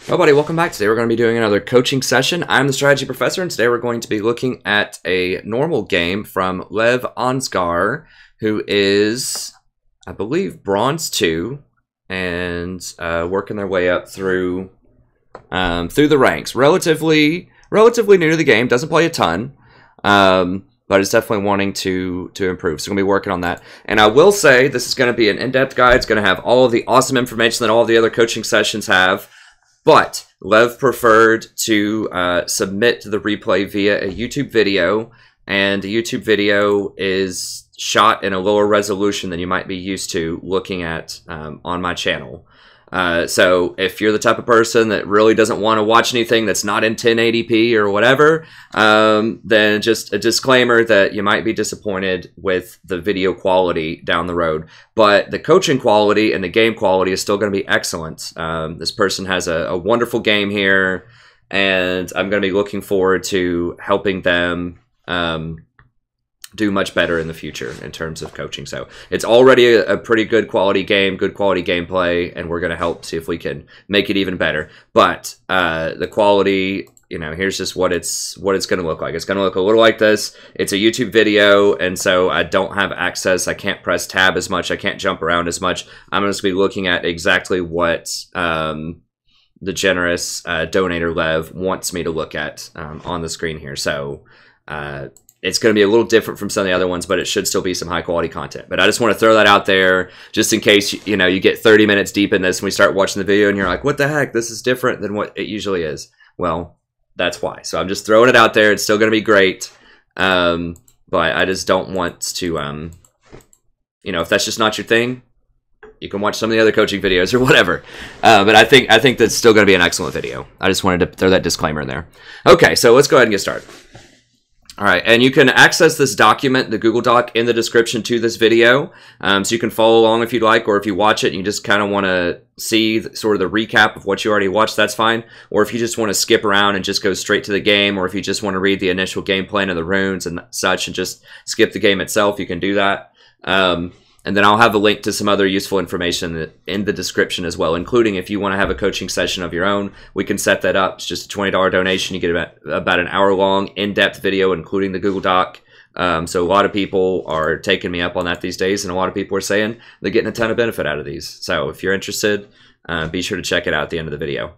Hello, buddy. Welcome back. Today we're going to be doing another coaching session. I'm the strategy professor, and today we're going to be looking at a normal game from Lev Ansgar, who is, I believe, Bronze 2, and working their way up through the ranks. Relatively new to the game. Doesn't play a ton, but is definitely wanting to improve. So we're going to be working on that. And I will say this is going to be an in-depth guide. It's going to have all of the awesome information that all of the other coaching sessions have. But Lev preferred to submit the replay via a YouTube video, and the YouTube video is shot in a lower resolution than you might be used to looking at on my channel. So if you're the type of person that really doesn't want to watch anything that's not in 1080p or whatever, then just a disclaimer that you might be disappointed with the video quality down the road. But the coaching quality and the game quality is still going to be excellent. This person has a wonderful game here, and I'm going to be looking forward to helping them do much better in the future in terms of coaching. So it's already a pretty good quality game, good quality gameplay, and we're going to help see if we can make it even better. But the quality, you know, here's just what it's going to look like. It's going to look a little like this. It's a YouTube video, and so I don't have access. I can't press tab as much. I can't jump around as much. I'm going to be looking at exactly what the generous donator Lev wants me to look at on the screen here. So it's going to be a little different from some of the other ones, but it should still be some high quality content. But I just want to throw that out there just in case, you know, you get 30 minutes deep in this and we start watching the video and you're like, what the heck? This is different than what it usually is. Well, that's why. So I'm just throwing it out there. It's still going to be great. But I just don't want to, you know, if that's just not your thing, you can watch some of the other coaching videos or whatever. But I think that's still going to be an excellent video. I just wanted to throw that disclaimer in there. Okay, so let's go ahead and get started. All right, and you can access this document, the Google Doc, in the description to this video. So you can follow along if you'd like, or if you watch it and you just kind of want to see sort of the recap of what you already watched, that's fine. Or if you just want to skip around and just go straight to the game, or if you just want to read the initial game plan of the runes and such and just skip the game itself, you can do that. And then I'll have a link to some other useful information in the description as well, including if you want to have a coaching session of your own, we can set that up. It's just a $20 donation. You get about an hour-long, in-depth video, including the Google Doc. So a lot of people are taking me up on that these days, and a lot of people are saying they're getting a ton of benefit out of these. So if you're interested, be sure to check it out at the end of the video.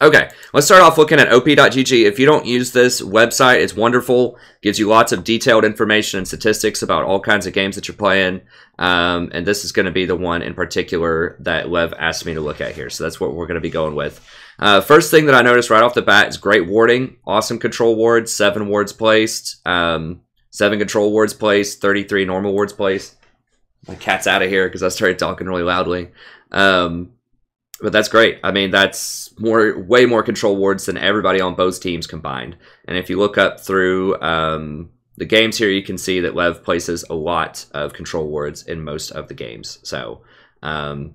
Okay, let's start off looking at op.gg. If you don't use this website, it's wonderful. Gives you lots of detailed information and statistics about all kinds of games that you're playing. And this is going to be the one in particular that Lev asked me to look at here. So that's what we're going to be going with. First thing that I noticed right off the bat is great warding. Awesome control wards, 7 wards placed. 7 control wards placed, 33 normal wards placed. My cat's out of here because I started talking really loudly. But that's great. I mean, that's way more control wards than everybody on both teams combined. And if you look up through the games here, you can see that Lev places a lot of control wards in most of the games. So, well,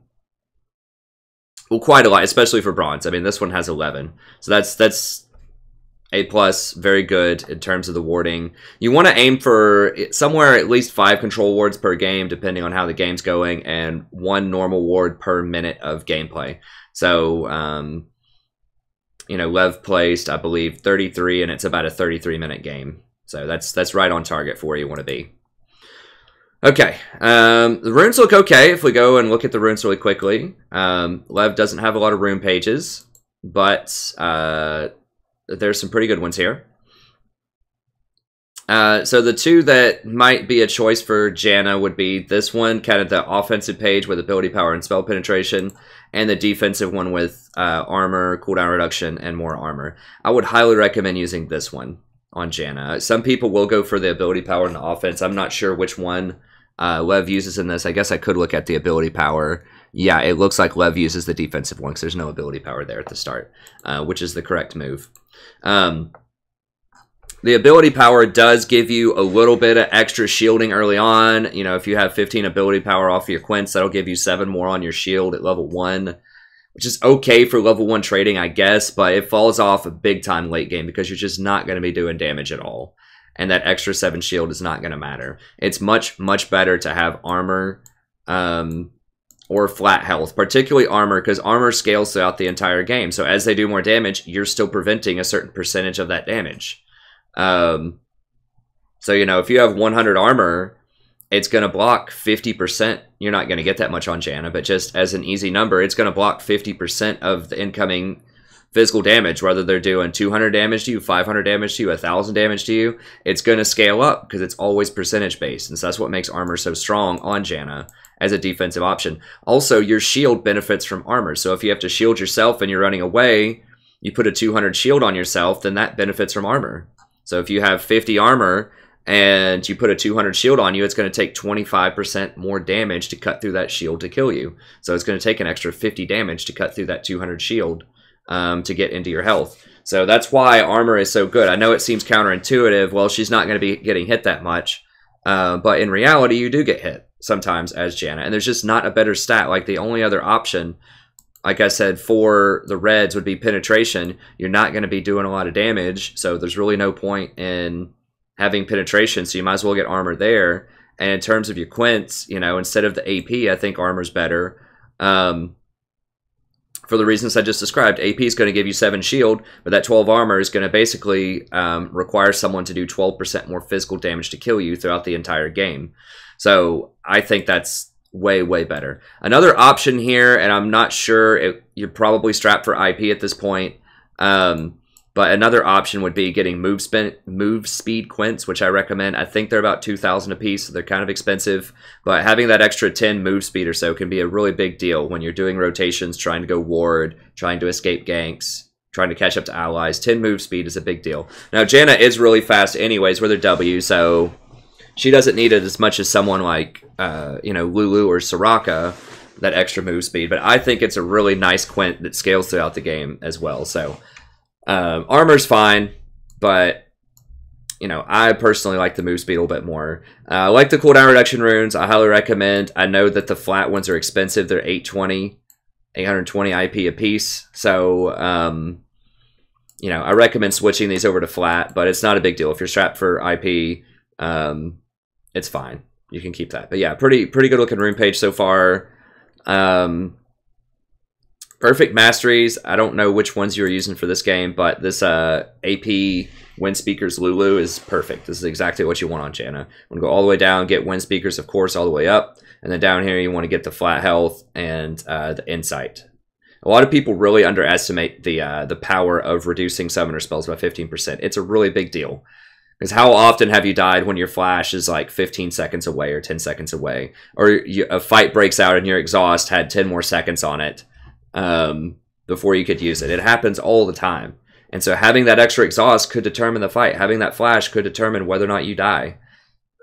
quite a lot, especially for bronze. I mean, this one has 11. So that's A+, very good in terms of the warding. You want to aim for somewhere at least 5 control wards per game, depending on how the game's going, and 1 normal ward per minute of gameplay. So, you know, Lev placed, I believe, 33, and it's about a 33-minute game. So that's right on target for where you want to be. Okay, the runes look okay if we go and look at the runes really quickly. Lev doesn't have a lot of rune pages, but there's some pretty good ones here. So the two that might be a choice for Janna would be this one, kind of the offensive page with ability power and spell penetration, and the defensive one with armor, cooldown reduction, and more armor. I would highly recommend using this one on Janna. Some people will go for the ability power and the offense. I'm not sure which one Lev uses in this. I guess I could look at the ability power. Yeah, it looks like Lev uses the defensive one because there's no ability power there at the start, which is the correct move. The ability power does give you a little bit of extra shielding early on. You know, if you have 15 ability power off of your quints, that'll give you 7 more on your shield at level 1, which is okay for level 1 trading, I guess, but it falls off a big time late game because you're just not going to be doing damage at all. And that extra 7 shield is not going to matter. It's much, much better to have armor or flat health, particularly armor, because armor scales throughout the entire game. So as they do more damage, you're still preventing a certain percentage of that damage. So, you know, if you have 100 armor, it's going to block 50%. You're not going to get that much on Janna, but just as an easy number, it's going to block 50% of the incoming physical damage, whether they're doing 200 damage to you, 500 damage to you, 1,000 damage to you. It's going to scale up because it's always percentage based. And so that's what makes armor so strong on Janna as a defensive option. Also, your shield benefits from armor. So if you have to shield yourself and you're running away, you put a 200 shield on yourself, then that benefits from armor. So if you have 50 armor and you put a 200 shield on you, it's going to take 25% more damage to cut through that shield to kill you. So it's going to take an extra 50 damage to cut through that 200 shield to get into your health. So that's why armor is so good. I know it seems counterintuitive. Well, she's not going to be getting hit that much. But in reality, you do get hit sometimes as Janna. And there's just not a better stat. Like the only other option, like I said, for the Reds would be penetration. You're not going to be doing a lot of damage. So there's really no point in having penetration. So you might as well get armor there. And in terms of your quints, you know, instead of the AP, I think armor's better. For the reasons I just described, AP is going to give you 7 shield, but that 12 armor is going to basically require someone to do 12% more physical damage to kill you throughout the entire game. So I think that's way, way better. Another option here, and I'm not sure, you're probably strapped for IP at this point, but another option would be getting move speed quints, which I recommend. I think they're about 2,000 a piece, so they're kind of expensive. But having that extra 10 move speed or so can be a really big deal when you're doing rotations, trying to go ward, trying to escape ganks, trying to catch up to allies. 10 move speed is a big deal. Now, Janna is really fast anyways with her W, so she doesn't need it as much as someone like, you know, Lulu or Soraka, that extra move speed. But I think it's a really nice quint that scales throughout the game as well, so... armor's fine, but you know, I personally like the move speed a little bit more. I like the cooldown reduction runes. I highly recommend. I know that the flat ones are expensive. They're 820 IP a piece. So, you know, I recommend switching these over to flat, but it's not a big deal. If you're strapped for IP, it's fine. You can keep that. But yeah, pretty good looking rune page so far. Perfect masteries. I don't know which ones you were using for this game, but this AP Wind Speakers Lulu is perfect. This is exactly what you want on Janna. I'm going to go all the way down, get Wind Speakers, of course, all the way up. And then down here, you want to get the flat health and the insight. A lot of people really underestimate the power of reducing summoner spells by 15%. It's a really big deal. Because how often have you died when your flash is like 15 seconds away or 10 seconds away? Or a fight breaks out and your exhaust had 10 more seconds on it. Before you could use it. It happens all the time. And so having that extra exhaust could determine the fight. Having that flash could determine whether or not you die.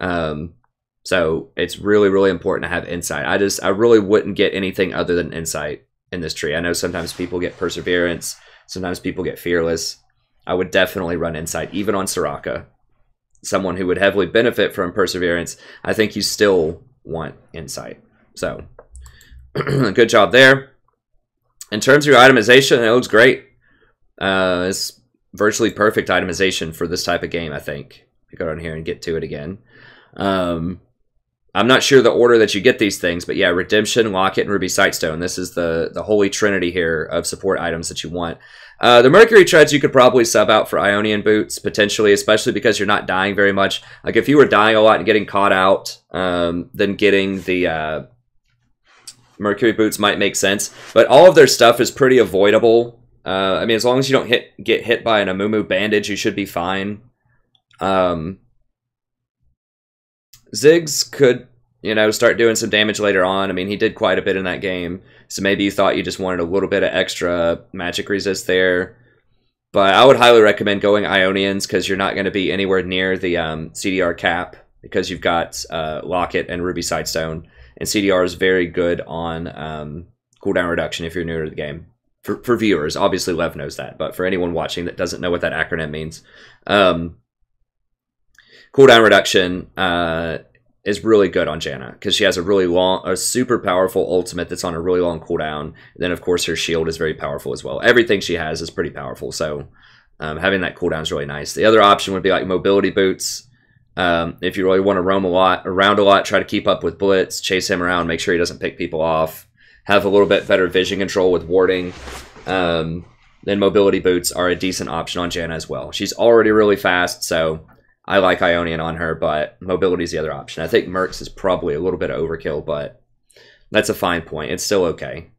So it's really, really important to have insight. I really wouldn't get anything other than insight in this tree. I know sometimes people get perseverance. Sometimes people get fearless. I would definitely run insight, even on Soraka. Someone who would heavily benefit from perseverance, I think you still want insight. So, good job there. In terms of your itemization, it looks great. It's virtually perfect itemization for this type of game, I think. Go down here and get to it again. I'm not sure the order that you get these things, but yeah, Redemption, Locket, and Ruby Sightstone. This is the holy trinity here of support items that you want. The Mercury Treads you could probably sub out for Ionian Boots, potentially, especially because you're not dying very much. Like, if you were dying a lot and getting caught out, then getting the... Mercury Boots might make sense, but all of their stuff is pretty avoidable. I mean, as long as you don't get hit by an Amumu bandage, you should be fine. Ziggs could, you know, start doing some damage later on. I mean, he did quite a bit in that game, so maybe you thought you just wanted a little bit of extra magic resist there. But I would highly recommend going Ionians because you're not going to be anywhere near the CDR cap because you've got Locket and Ruby Sightstone. And CDR is very good on cooldown reduction if you're newer to the game. For viewers, obviously Lev knows that, but for anyone watching that doesn't know what that acronym means, cooldown reduction is really good on Janna because she has a super powerful ultimate that's on a really long cooldown. And then, of course, her shield is very powerful as well. Everything she has is pretty powerful, so having that cooldown is really nice. The other option would be like mobility boots. If you really want to roam around a lot, try to keep up with Blitz, chase him around, make sure he doesn't pick people off. have a little bit better vision control with warding, then mobility boots are a decent option on Janna as well. She's already really fast, so I like Ionian on her, but mobility is the other option. I think Mercs is probably a little bit of overkill, but that's a fine point. It's still okay.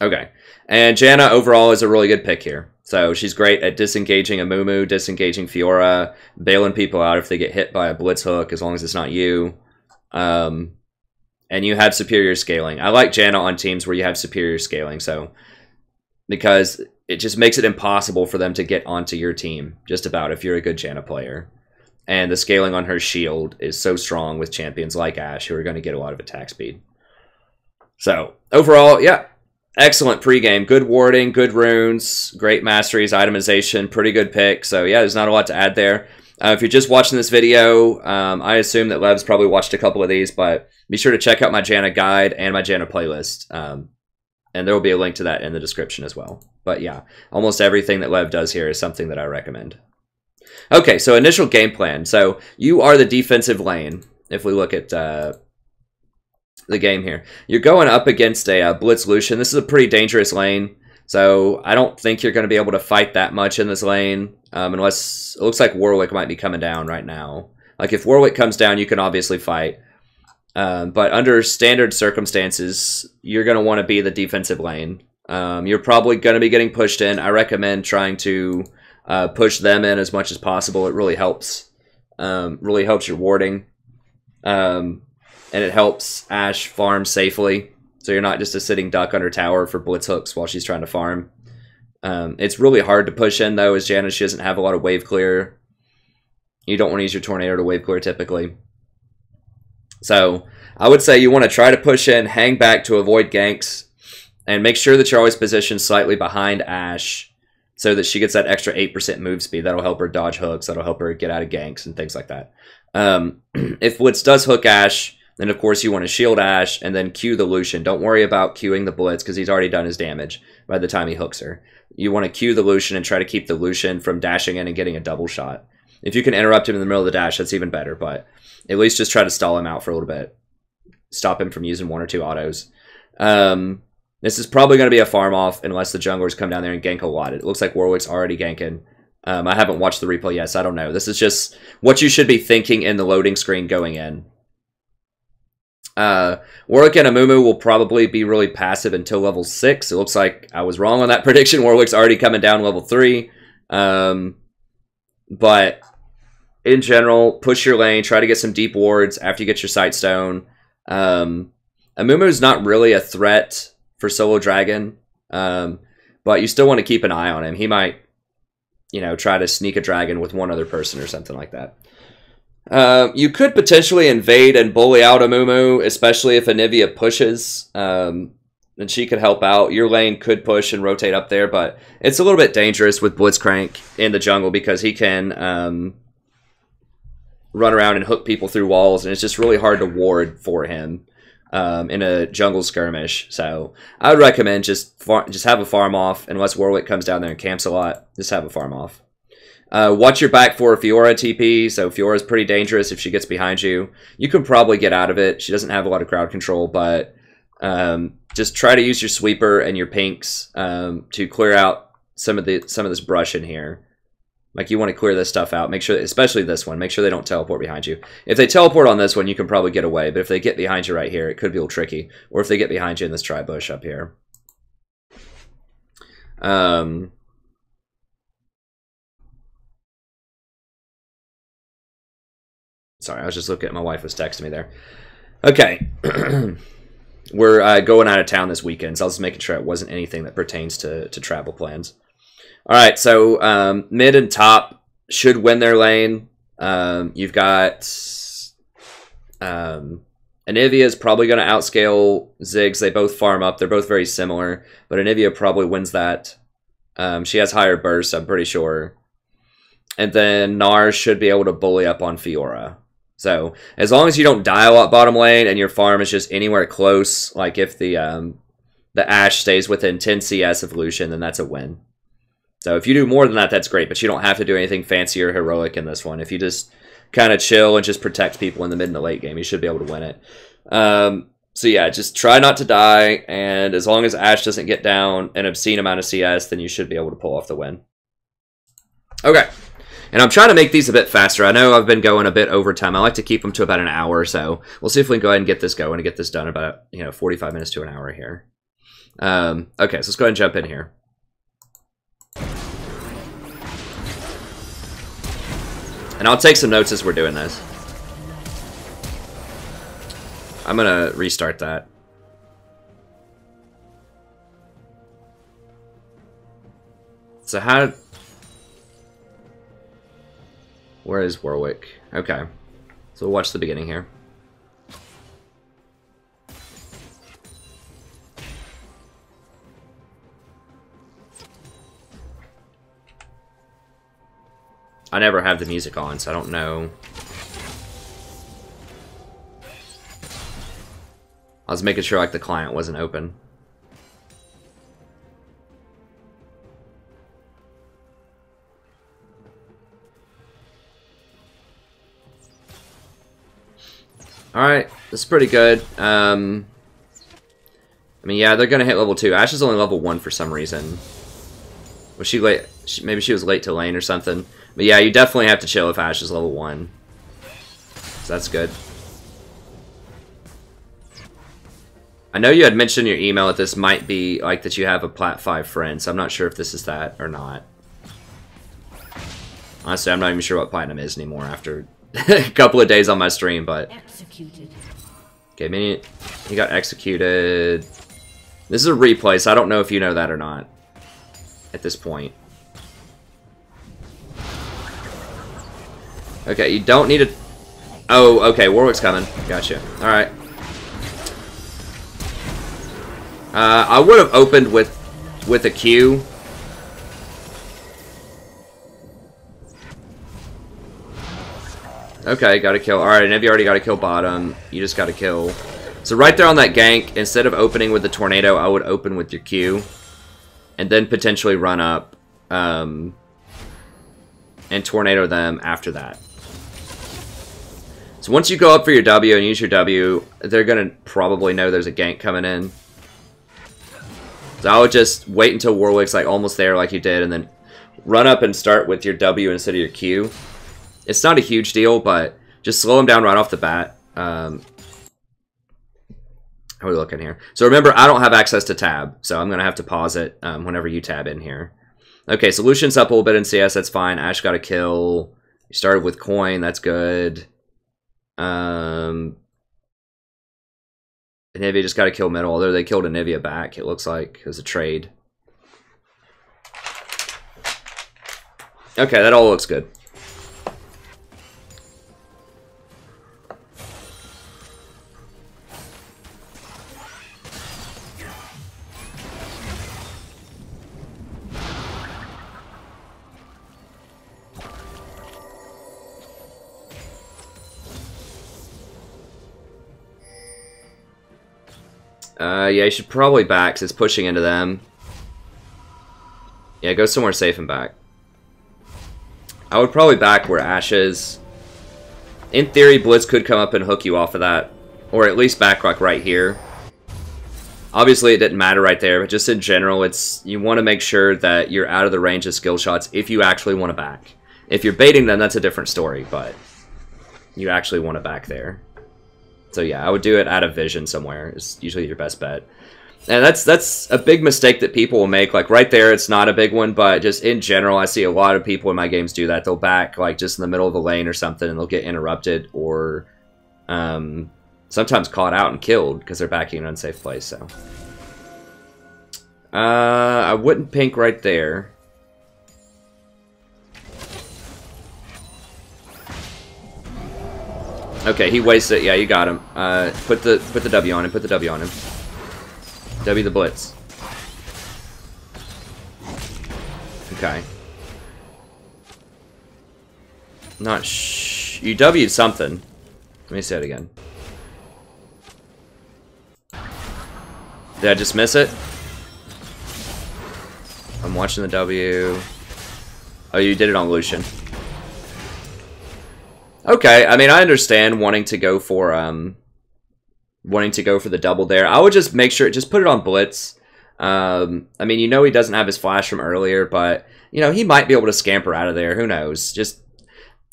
Okay, and Janna overall is a really good pick here. So she's great at disengaging a Mumu, disengaging Fiora, bailing people out if they get hit by a blitz hook, as long as it's not you. And you have superior scaling. I like Janna on teams where you have superior scaling, so because it just makes it impossible for them to get onto your team, just about, if you're a good Janna player. And the scaling on her shield is so strong with champions like Ashe, who are going to get a lot of attack speed. So, overall, yeah, excellent pregame. Good warding, good runes, great masteries, itemization, pretty good pick. So, yeah, there's not a lot to add there. If you're just watching this video, I assume that Lev's probably watched a couple of these, but be sure to check out my Janna guide and my Janna playlist. And there will be a link to that in the description as well. But yeah, almost everything that Lev does here is something that I recommend. Okay, so initial game plan. So you are the defensive lane, if we look at the game here. You're going up against a Blitz Lucian. This is a pretty dangerous lane, so I don't think you're going to be able to fight that much in this lane, unless it looks like Warwick might be coming down right now. Like, if Warwick comes down, you can obviously fight. But under standard circumstances, you're going to want to be the defensive lane. You're probably going to be getting pushed in. I recommend trying to push them in as much as possible. It really helps. Really helps your warding. And it helps Ashe farm safely. So you're not just a sitting duck under tower for blitz hooks while she's trying to farm. It's really hard to push in, though, as Janna, she doesn't have a lot of wave clear. You don't want to use your tornado to wave clear, typically. So I would say you want to try to push in, hang back to avoid ganks, and make sure that you're always positioned slightly behind Ashe so that she gets that extra 8% move speed. That'll help her dodge hooks. That'll help her get out of ganks and things like that. If Blitz does hook Ashe, then of course you want to shield Ashe and then Q the Lucian. Don't worry about queuing the Blitz because he's already done his damage by the time he hooks her. You want to Q the Lucian and try to keep the Lucian from dashing in and getting a double shot. If you can interrupt him in the middle of the dash, that's even better, but at least just try to stall him out for a little bit. Stop him from using 1 or 2 autos. This is probably going to be a farm off unless the junglers come down there and gank a lot. It looks like Warwick's already ganking. I haven't watched the replay yet, so I don't know. This is just what you should be thinking in the loading screen going in. Warwick and Amumu will probably be really passive until level 6. It looks like I was wrong on that prediction. Warwick's already coming down level 3. But in general, push your lane, try to get some deep wards after you get your Sightstone. Amumu's not really a threat for solo dragon, but you still want to keep an eye on him. He might, you know, try to sneak a dragon with one other person or something like that. You could potentially invade and bully out Amumu, especially if Anivia pushes, and she could help out. Your lane could push and rotate up there, but it's a little bit dangerous with Blitzcrank in the jungle because he can run around and hook people through walls, and it's just really hard to ward for him in a jungle skirmish. So I would recommend just have a farm off, unless Warwick comes down there and camps a lot. Just have a farm off. Watch your back for Fiora TP. So Fiora's pretty dangerous if she gets behind you. You can probably get out of it. She doesn't have a lot of crowd control, but just try to use your sweeper and your pinks to clear out some of this brush in here. Like, you want to clear this stuff out. Make sure, especially this one, make sure they don't teleport behind you. If they teleport on this one, you can probably get away. But if they get behind you right here, it could be a little tricky. Or if they get behind you in this tri-bush up here. Sorry, I was just looking at my wife was texting me there. Okay. We're going out of town this weekend, so I was just making sure it wasn't anything that pertains to travel plans. All right, so mid and top should win their lane. You've got Anivia is probably going to outscale Ziggs. They both farm up. They're both very similar, but Anivia probably wins that. She has higher burst, I'm pretty sure. And then Nars should be able to bully up on Fiora. So as long as you don't die a lot bottom lane and your farm is just anywhere close, like if the Ashe stays within 10 CS of Lucian, then that's a win. So if you do more than that, that's great, but you don't have to do anything fancy or heroic in this one. If you just kind of chill and just protect people in the mid and the late game, you should be able to win it. So yeah, just try not to die, and as long as Ashe doesn't get down an obscene amount of CS, then you should be able to pull off the win. Okay. And I'm trying to make these a bit faster. I know I've been going a bit over time. I like to keep them to about an hour or so. We'll see if we can go ahead and get this going and get this done in about 45 minutes to an hour here. Okay, so let's go ahead and jump in here. And I'll take some notes as we're doing this. I'm going to restart that. So how... Where is Warwick? Okay. So we'll watch the beginning here. I never have the music on, so I don't know. I was making sure like the client wasn't open. Alright, this is pretty good. I mean, yeah, they're gonna hit level 2. Ashe is only level 1 for some reason. Was she late? Maybe she was late to lane or something. But yeah, you definitely have to chill if Ashe is level 1. So that's good. I know you had mentioned in your email that this might be, like, that you have a Plat 5 friend, so I'm not sure if this is that or not. Honestly, I'm not even sure what Platinum is anymore after a couple of days on my stream, but... Executed. Okay, he got executed. This is a replay, so I don't know if you know that or not at this point. Okay, you don't need a... Oh, okay, Warwick's coming. Gotcha. Alright. I would have opened with a Q. Okay, got to kill. Alright, and if you already got to kill bottom, you just got to kill. So right there on that gank, instead of opening with the tornado, I would open with your Q. And then potentially run up and tornado them after that. So once you go up for your W and use your W, they're going to probably know there's a gank coming in. So I would just wait until Warwick's like almost there like you did, and then run up and start with your W instead of your Q. It's not a huge deal, but just slow him down right off the bat. How are we looking here? So remember, I don't have access to tab, so I'm going to have to pause it whenever you tab in here. Okay, so Lucian's up a little bit in CS, that's fine. Ashe got a kill. You started with coin, that's good. Anivia just got to kill middle, although they killed Anivia back, it looks like. It was a trade. Okay, that all looks good. Yeah, you should probably back, because it's pushing into them. Yeah, go somewhere safe and back. I would probably back where Ashe is. In theory, Blitz could come up and hook you off of that. Or at least back like right here. Obviously, it didn't matter right there, but just in general, you want to make sure that you're out of the range of skill shots if you actually want to back. If you're baiting them, that's a different story, but you actually want to back there. So yeah, I would do it out of vision somewhere. It's usually your best bet. And that's a big mistake that people will make. Like right there, it's not a big one, but just in general, I see a lot of people in my games do that. They'll back like just in the middle of the lane or something, and they'll get interrupted or sometimes caught out and killed because they're backing in an unsafe place. So I wouldn't pink right there. Okay, he wasted it. Yeah, you got him. Put the W on him. Put the W on him. W the blitz. Okay. Not you W'd something. Let me say it again. Did I just miss it? I'm watching the W. Oh, you did it on Lucian. Okay, I mean, I understand wanting to go for, wanting to go for the double there. I would just make sure, just put it on blitz. I mean, you know he doesn't have his flash from earlier, but, you know, he might be able to scamper out of there. Who knows? Just,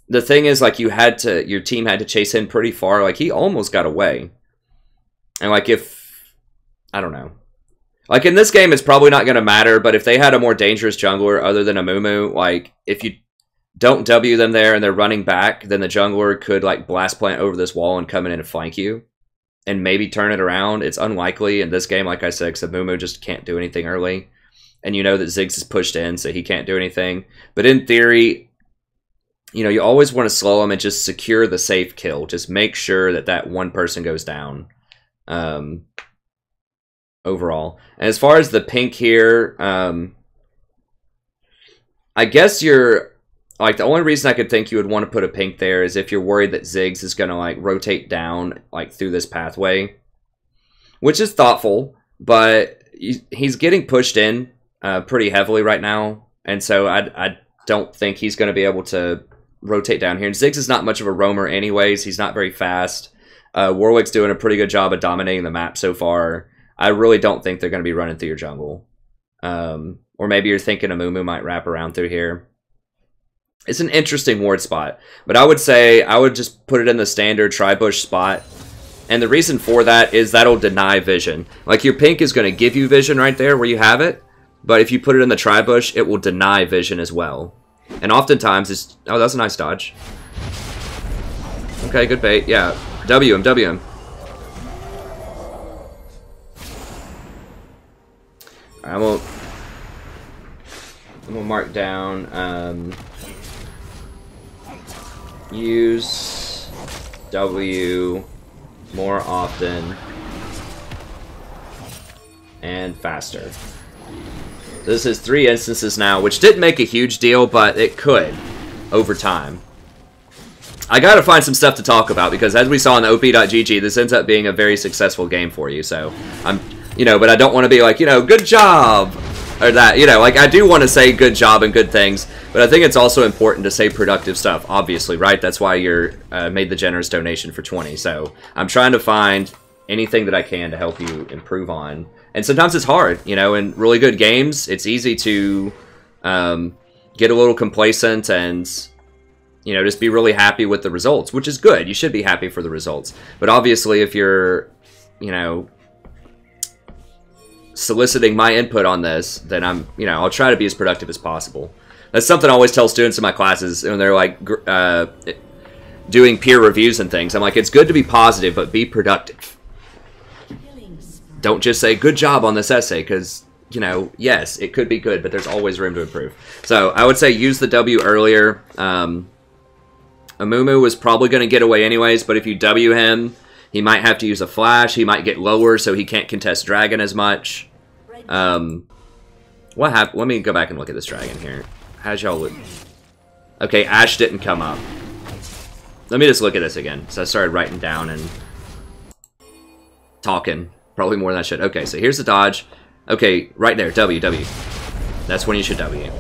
the thing is, like, your team had to chase him pretty far. Like, he almost got away. And, like, I don't know. Like, in this game, it's probably not going to matter, but if they had a more dangerous jungler other than a Mumu, like, if you don't W them there and they're running back, then the jungler could, like, blast plant over this wall and come in and flank you. And maybe turn it around. It's unlikely in this game, like I said, because Mumu just can't do anything early. And you know that Ziggs is pushed in, so he can't do anything. But in theory, you know, you always want to slow him and just secure the safe kill. Just make sure that that one person goes down overall. And as far as the pink here, I guess you're... Like, the only reason I could think you would want to put a pink there is if you're worried that Ziggs is going to, like, rotate down, like, through this pathway. Which is thoughtful, but he's getting pushed in pretty heavily right now. And so I don't think he's going to be able to rotate down here. And Ziggs is not much of a roamer anyways. He's not very fast. Warwick's doing a pretty good job of dominating the map so far. I really don't think they're going to be running through your jungle. Or maybe you're thinking a Mumu might wrap around through here. It's an interesting ward spot, but I would say I would just put it in the standard tri-bush spot. And the reason for that is that'll deny vision. Like, your pink is going to give you vision right there where you have it, but if you put it in the tri-bush, it will deny vision as well. And oftentimes it's... Oh, that's a nice dodge. Okay, good bait. Yeah. W him, W him. I'm gonna mark down... use W more often and faster. This is 3 instances now, which didn't make a huge deal, but it could over time. I gotta find some stuff to talk about because as we saw in the op.gg, this ends up being a very successful game for you. So I'm, you know, but I don't want to be like, you know, good job or that, you know, like I do want to say good job and good things. But I think it's also important to say productive stuff, obviously, right? That's why you're made the generous donation for 20. So I'm trying to find anything that I can to help you improve on. And sometimes it's hard, you know, in really good games, it's easy to get a little complacent and, you know, just be really happy with the results, which is good. You should be happy for the results. But obviously, if you're, you know, soliciting my input on this, then I'm, you know, I'll try to be as productive as possible. That's something I always tell students in my classes when they're like doing peer reviews and things. I'm like, it's good to be positive, but be productive. Don't just say good job on this essay because, you know, yes, it could be good, but there's always room to improve. So I would say use the W earlier. Amumu was probably going to get away anyways, but if you W him, he might have to use a flash. He might get lower so he can't contest dragon as much. What happened? Let me go back and look at this dragon here. How'd y'all look? Okay, Ashe didn't come up. Let me just look at this again. So I started writing down and talking. Probably more than I should. Okay, so here's the dodge. Okay, right there. W, W. That's when you should W.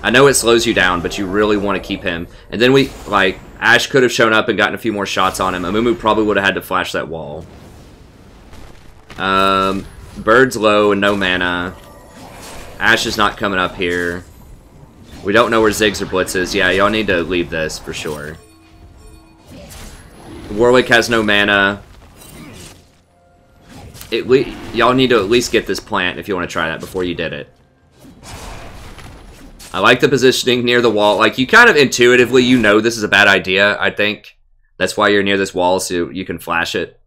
I know it slows you down, but you really want to keep him. And then we, like, Ashe could have shown up and gotten a few more shots on him. Amumu probably would have had to flash that wall. Bird's low and no mana. Ashe is not coming up here. We don't know where Ziggs or Blitz is. Yeah, y'all need to leave this for sure. Warwick has no mana. Y'all need to at least get this plant if you want to try that before you did it. I like the positioning near the wall. Like, you kind of intuitively, you know this is a bad idea, I think. That's why you're near this wall, so you can flash it.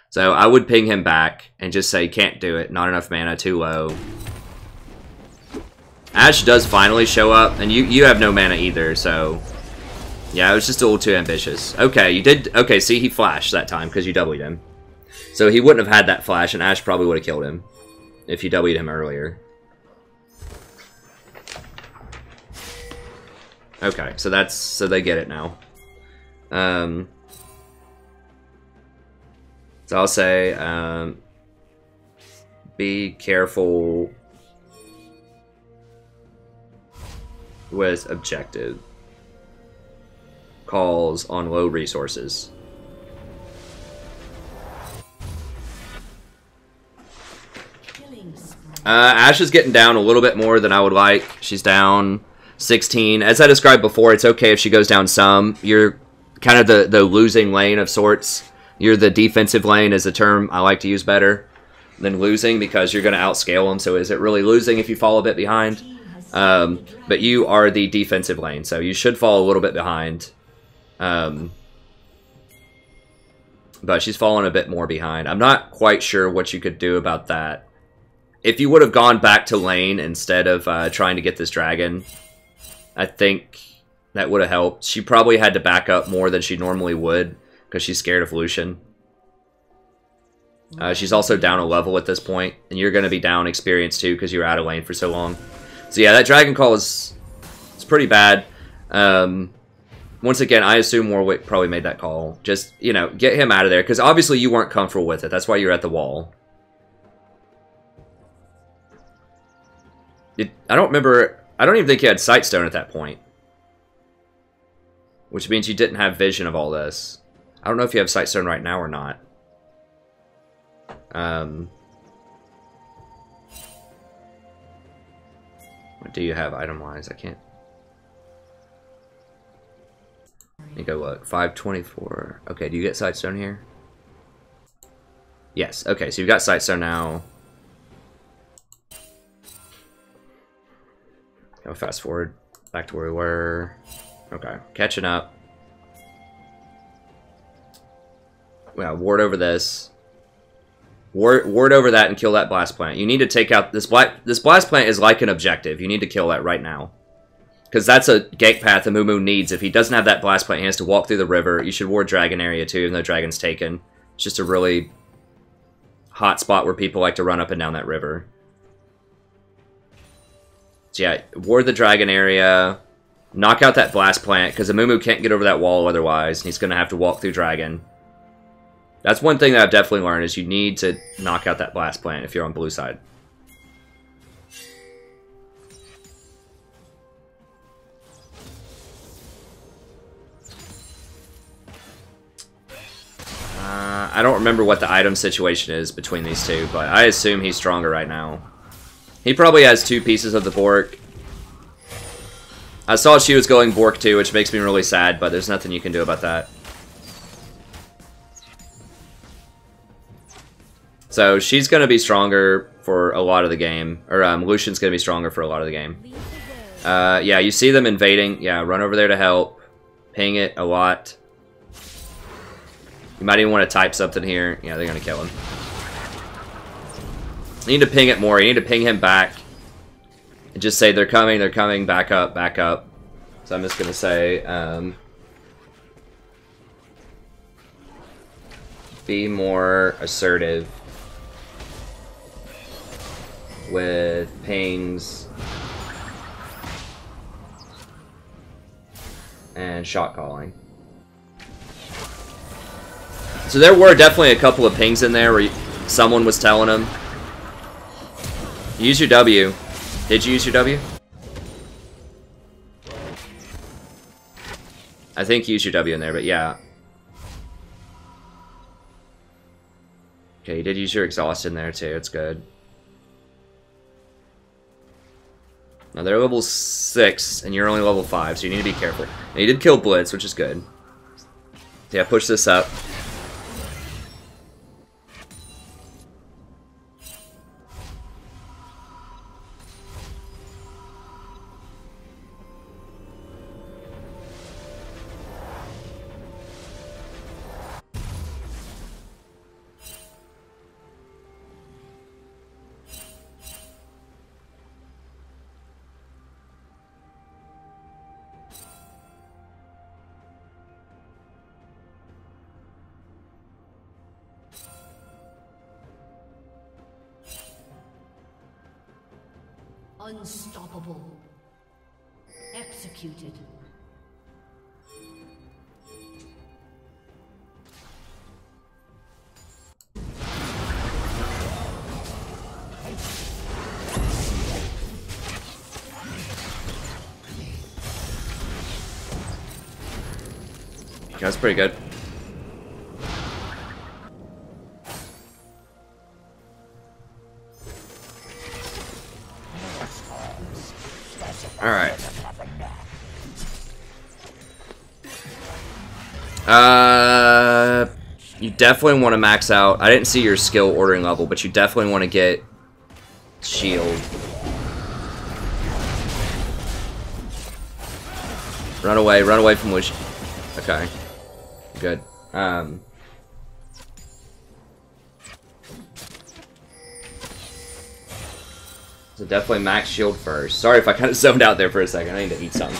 So I would ping him back and just say, can't do it. Not enough mana, too low. Ashe does finally show up, and you have no mana either, so... Yeah, it was just a little too ambitious. Okay, you did... Okay, see, he flashed that time, because you W'd him. So he wouldn't have had that flash, and Ashe probably would have killed him. If you W'd him earlier. Okay, so that's... So they get it now. So I'll say... be careful... with objective calls on low resources. Ash is getting down a little bit more than I would like. She's down 16. As I described before, it's okay if she goes down some. You're kind of the losing lane of sorts. You're the defensive lane is a term I like to use better than losing because you're going to outscale them. So is it really losing if you fall a bit behind? But you are the defensive lane, so you should fall a little bit behind. But she's fallen a bit more behind. I'm not quite sure what you could do about that. If you would have gone back to lane instead of trying to get this dragon, I think that would have helped. She probably had to back up more than she normally would because she's scared of Lucian. She's also down a level at this point, and you're going to be down experience too because you were out of lane for so long. So yeah, that dragon call is pretty bad. Once again, I assume Warwick probably made that call. Just, you know, get him out of there because obviously you weren't comfortable with it. That's why you're at the wall. I don't remember. I don't even think you had Sightstone at that point. Which means you didn't have vision of all this. I don't know if you have Sightstone right now or not. What do you have item-wise? I can't. Let me go look. 524. Okay, do you get Sightstone here? Yes. Okay, so you've got Sightstone now. Go fast forward back to where we were. Okay, catching up. Yeah, ward over this. Ward over that and kill that blast plant. You need to take out this blast plant is like an objective. You need to kill that right now. Because that's a gate path Amumu needs. If he doesn't have that blast plant, he has to walk through the river. You should ward Dragon area too, even though Dragon's taken. It's just a really hot spot where people like to run up and down that river. So yeah, ward the Dragon area. Knock out that blast plant, because Amumu can't get over that wall otherwise. He's going to have to walk through Dragon. That's one thing that I've definitely learned, is you need to knock out that blast plant if you're on blue side. I don't remember what the item situation is between these two, but I assume he's stronger right now. He probably has 2 pieces of the Bork. I saw she was going Bork too, which makes me really sad, but there's nothing you can do about that. So she's going to be stronger for a lot of the game. Or Lucian's going to be stronger for a lot of the game. Yeah, you see them invading. Yeah, run over there to help. Ping it a lot. You might even want to type something here. Yeah, they're going to kill him. You need to ping it more. You need to ping him back. And just say, they're coming, back up, back up. So I'm just going to say, be more assertive with pings and shot calling. So there were definitely a couple of pings in there where someone was telling him, use your W. Did you use your W? I think you used your W in there, but yeah. Okay, you did use your exhaust in there too, it's good. Now they're level 6, and you're only level 5, so you need to be careful. Now you did kill Blitz, which is good. Yeah, push this up. Unstoppable. Executed. That's pretty good. Alright. You definitely want to max out. I didn't see your skill ordering level, but you definitely want to get shield. Run away from which. Okay. Good. So definitely max shield first. Sorry if I kind of zoned out there for a second. I need to eat something.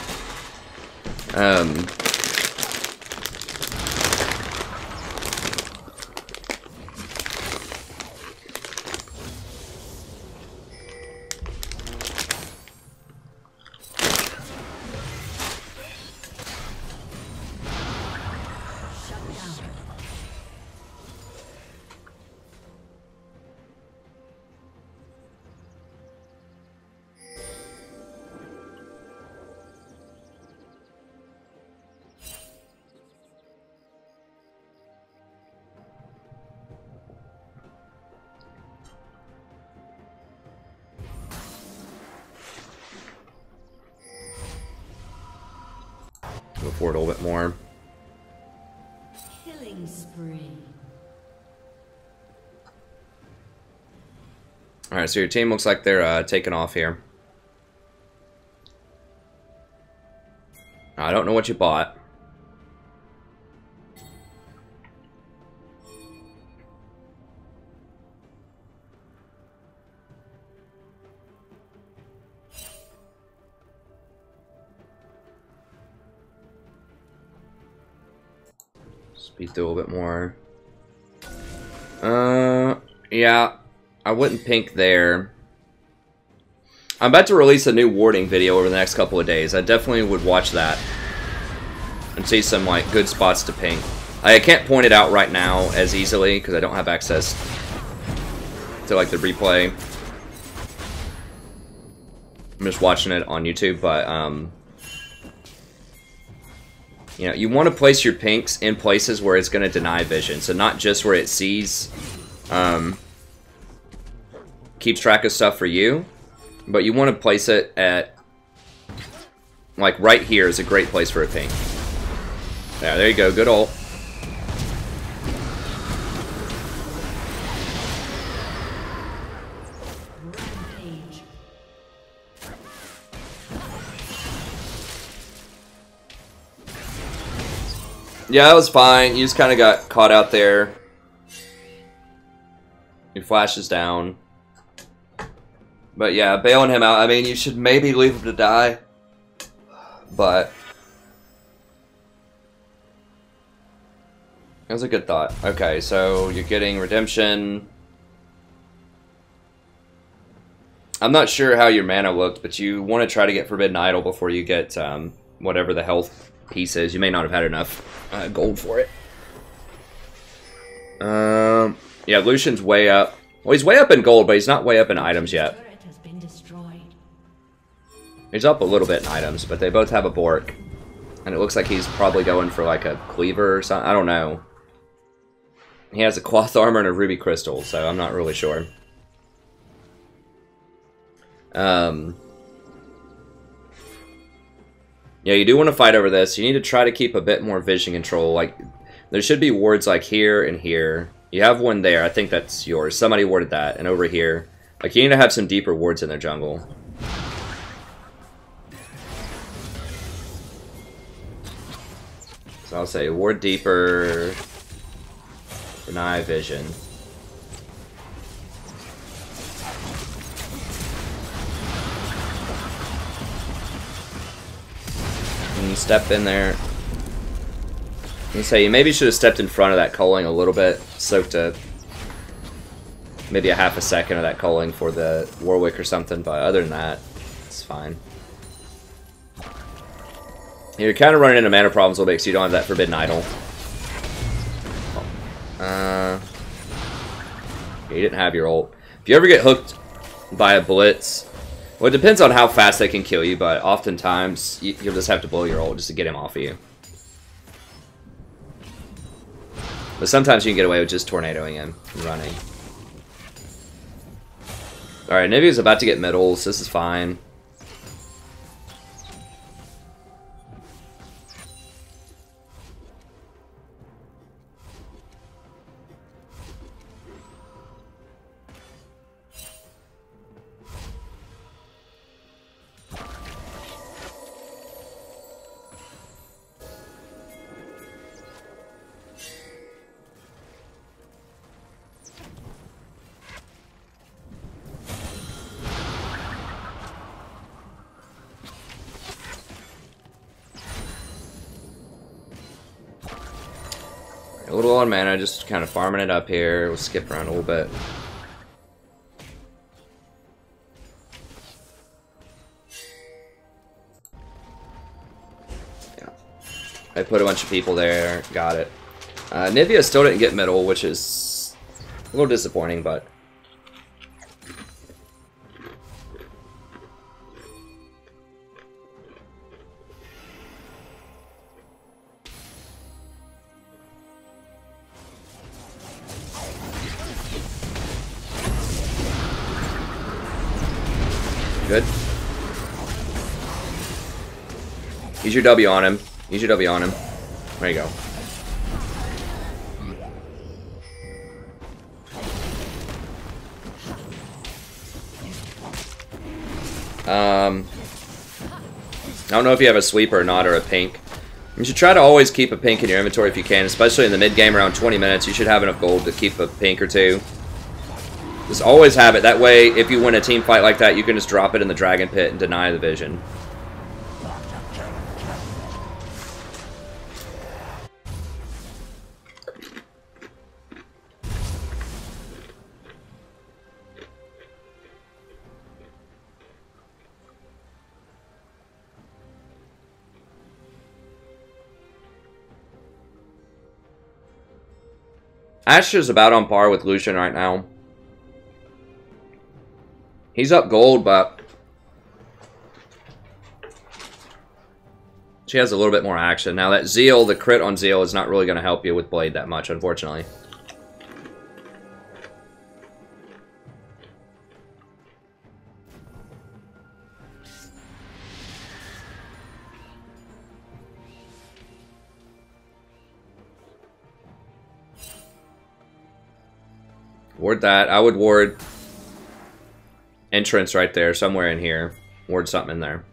Go forward a little bit more. Killing spree. Alright, so your team looks like they're taking off here. I don't know what you bought. Speed through a little bit more. Yeah, I wouldn't pink there. I'm about to release a new warding video over the next couple of days. I definitely would watch that and see some like good spots to pink. I can't point it out right now as easily because I don't have access to like the replay. I'm just watching it on YouTube, but you know, you want to place your pinks in places where it's going to deny vision. So not just where it sees, keeps track of stuff for you, but you want to place it at, like right here is a great place for a pink. Yeah, there you go, good ult. Yeah, that was fine. You just kind of got caught out there. He flashes down. But yeah, bailing him out. I mean, you should maybe leave him to die. But it was a good thought. Okay, so you're getting redemption. I'm not sure how your mana looked, but you want to try to get Forbidden Idol before you get whatever the health piece is. You may not have had enough gold for it. Yeah, Lucian's way up. Well, he's way up in gold, but he's not way up in items yet. He's up a little bit in items, but they both have a Bork. And it looks like he's probably going for like a Cleaver or something. I don't know. He has a Cloth Armor and a Ruby Crystal, so I'm not really sure. Yeah, you do want to fight over this. You need to try to keep a bit more vision control. Like, there should be wards like here and here. You have one there. I think that's yours. Somebody warded that. And over here. Like, you need to have some deeper wards in their jungle. So I'll say ward deeper. Deny vision. And step in there. You say you maybe should have stepped in front of that culling a little bit, soaked maybe a half a second of that culling for the Warwick or something, but other than that, it's fine. You're kind of running into mana problems a little bit because you don't have that Forbidden Idol. You didn't have your ult. If you ever get hooked by a blitz, well, it depends on how fast they can kill you, but oftentimes you'll just have to blow your ult just to get him off of you. But sometimes you can get away with just tornadoing him and running. Alright, Nivea's about to get middles. This is fine. A little on mana, just kind of farming it up here. We'll skip around a little bit. Yeah. I put a bunch of people there. Got it. Nivea still didn't get middle, which is a little disappointing, but... Good. Use your W on him. Use your W on him. There you go. I don't know if you have a sweeper or not, or a pink. You should try to always keep a pink in your inventory if you can, especially in the mid-game around 20 minutes. You should have enough gold to keep a pink or two. Just always have it. That way, if you win a team fight like that, you can just drop it in the dragon pit and deny the vision. Astra's about on par with Lucian right now. He's up gold, but she has a little bit more action. Now that Zeal, the crit on Zeal is not really going to help you with Blade that much, unfortunately. Ward that. I would ward entrance right there, somewhere in here. Ward something in there.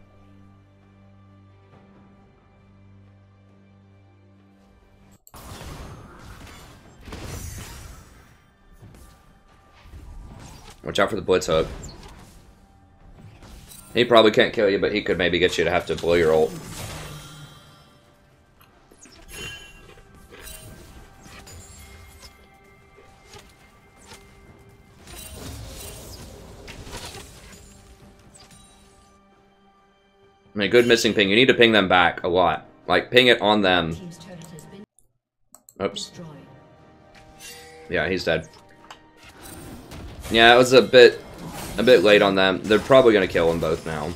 Watch out for the blitz hook. He probably can't kill you, but he could maybe get you to have to blow your ult. I mean, good missing ping. You need to ping them back a lot. Like, ping it on them. Oops. Yeah, he's dead. Yeah, it was a bit late on them. They're probably going to kill them both now.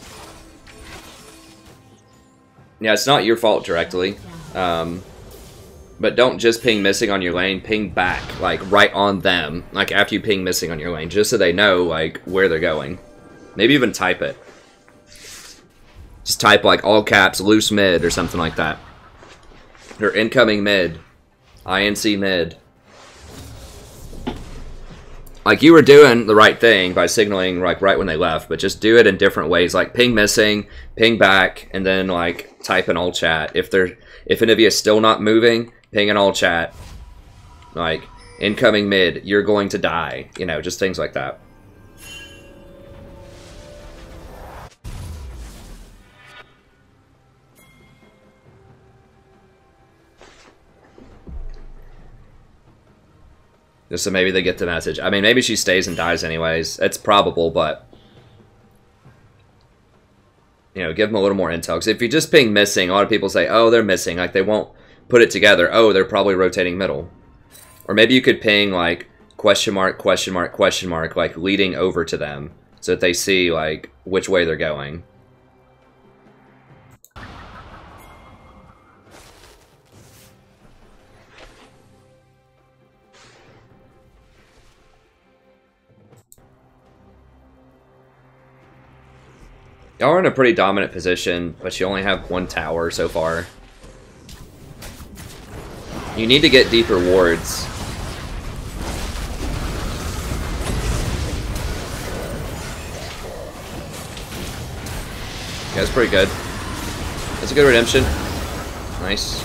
Yeah, it's not your fault directly. But don't just ping missing on your lane. Ping back, like, right on them. Like, after you ping missing on your lane. Just so they know, like, where they're going. Maybe even type it. Just type, like, all caps, loose mid, or something like that. Or incoming mid. INC mid. Like, you were doing the right thing by signaling, like, right when they left, but just do it in different ways. Like, ping missing, ping back, and then, like, type in all chat. If Anivia is still not moving, ping in all chat. Like, incoming mid, you're going to die. You know, just things like that. Just so maybe they get the message. I mean, maybe she stays and dies anyways. It's probable, but... You know, give them a little more intel. Because if you just ping missing, a lot of people say, oh, they're missing. Like, they won't put it together. Oh, they're probably rotating middle. Or maybe you could ping, like, question mark, question mark, question mark, like, leading over to them. So that they see, like, which way they're going. Y'all are in a pretty dominant position, but you only have one tower so far. You need to get deeper wards. Yeah, that's pretty good. That's a good redemption. Nice.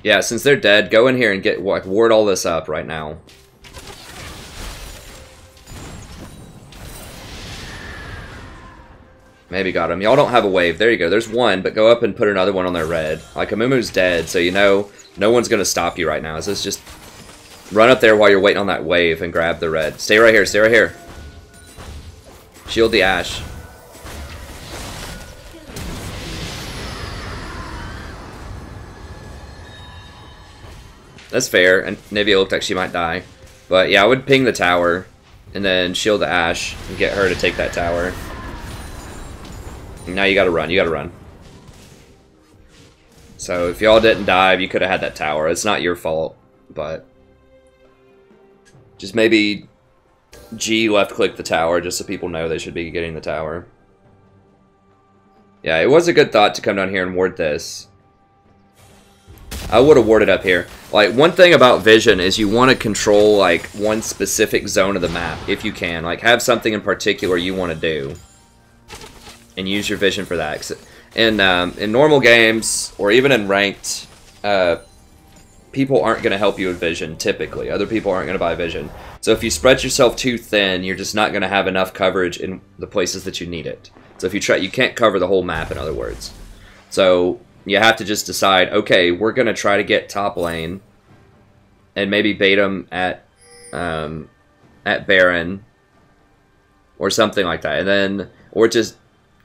Yeah, since they're dead, go in here and get, like, ward all this up right now. Maybe got him. Y'all don't have a wave. There you go. There's one, but go up and put another one on their red. Like, Amumu's dead, so you know no one's going to stop you right now. So it's just run up there while you're waiting on that wave and grab the red. Stay right here. Stay right here. Shield the Ashe. That's fair, and Nivea looked like she might die. But yeah, I would ping the tower, and then shield the Ashe, and get her to take that tower. Now you gotta run, you gotta run. So if y'all didn't dive, you could have had that tower. It's not your fault, but just maybe G left click the tower just so people know they should be getting the tower. Yeah, it was a good thought to come down here and ward this. I would have warded up here. Like, one thing about vision is you want to control, like, one specific zone of the map, if you can. Like, have something in particular you want to do. And use your vision for that. In normal games, or even in ranked, people aren't going to help you with vision, typically. Other people aren't going to buy vision. So if you spread yourself too thin, you're just not going to have enough coverage in the places that you need it. So if you try, you can't cover the whole map, in other words. So you have to just decide, okay, we're going to try to get top lane, and maybe bait them at Baron, or something like that. And then, or just